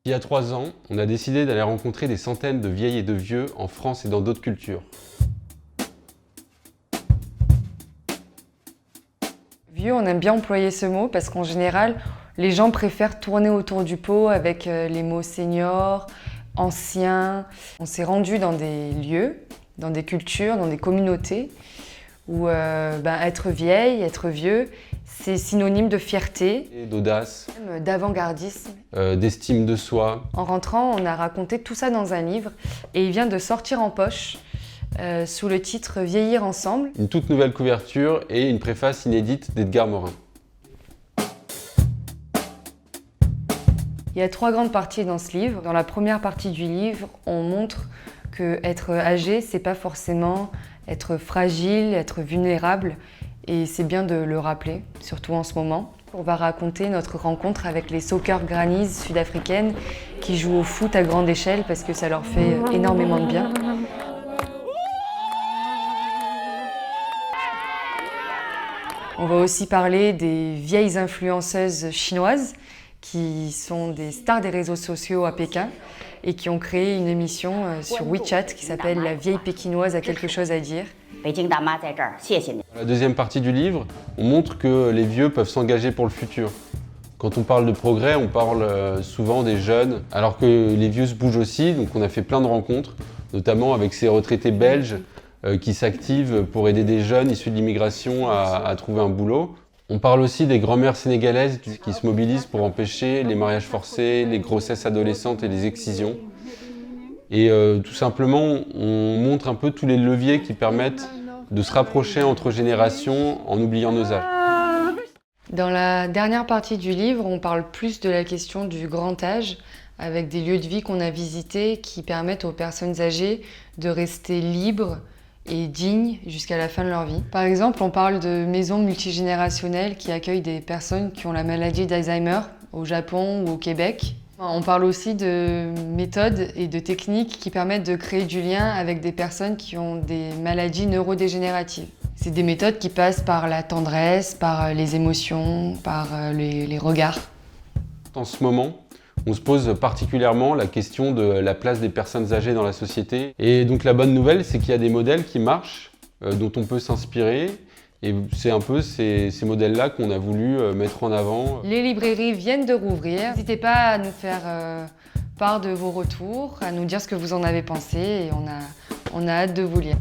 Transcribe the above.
Il y a 3 ans, on a décidé d'aller rencontrer des centaines de vieilles et de vieux en France et dans d'autres cultures. Vieux, on aime bien employer ce mot parce qu'en général, les gens préfèrent tourner autour du pot avec les mots senior, ancien. On s'est rendu dans des lieux, dans des cultures, dans des communautés où être vieille, être vieux, c'est synonyme de fierté, D'audace, d'avant-gardisme. d'estime de soi. En rentrant, on a raconté tout ça dans un livre et il vient de sortir en poche sous le titre « Vieillir ensemble ». Une toute nouvelle couverture et une préface inédite d'Edgar Morin. Il y a 3 grandes parties dans ce livre. Dans la première partie du livre, on montre qu'être âgé, c'est pas forcément être fragile, être vulnérable, et c'est bien de le rappeler, surtout en ce moment. On va raconter notre rencontre avec les soccer grannies sud-africaines qui jouent au foot à grande échelle parce que ça leur fait énormément de bien. On va aussi parler des vieilles influenceuses chinoises qui sont des stars des réseaux sociaux à Pékin et qui ont créé une émission sur WeChat qui s'appelle « La vieille pékinoise a quelque chose à dire ». Dans la deuxième partie du livre, on montre que les vieux peuvent s'engager pour le futur. Quand on parle de progrès, on parle souvent des jeunes, alors que les vieux se bougent aussi, donc on a fait plein de rencontres, notamment avec ces retraités belges qui s'activent pour aider des jeunes issus de l'immigration à trouver un boulot. On parle aussi des grand-mères sénégalaises qui se mobilisent pour empêcher les mariages forcés, les grossesses adolescentes et les excisions. Et tout simplement, on montre un peu tous les leviers qui permettent de se rapprocher entre générations en oubliant nos âges. Dans la dernière partie du livre, on parle plus de la question du grand âge, avec des lieux de vie qu'on a visités qui permettent aux personnes âgées de rester libres et dignes jusqu'à la fin de leur vie. Par exemple, on parle de maisons multigénérationnelles qui accueillent des personnes qui ont la maladie d'Alzheimer au Japon ou au Québec. On parle aussi de méthodes et de techniques qui permettent de créer du lien avec des personnes qui ont des maladies neurodégénératives. C'est des méthodes qui passent par la tendresse, par les émotions, par les regards. En ce moment, on se pose particulièrement la question de la place des personnes âgées dans la société. Et donc la bonne nouvelle, c'est qu'il y a des modèles qui marchent, dont on peut s'inspirer. Et c'est un peu ces modèles-là qu'on a voulu mettre en avant. Les librairies viennent de rouvrir. N'hésitez pas à nous faire part de vos retours, à nous dire ce que vous en avez pensé et on a hâte de vous lire.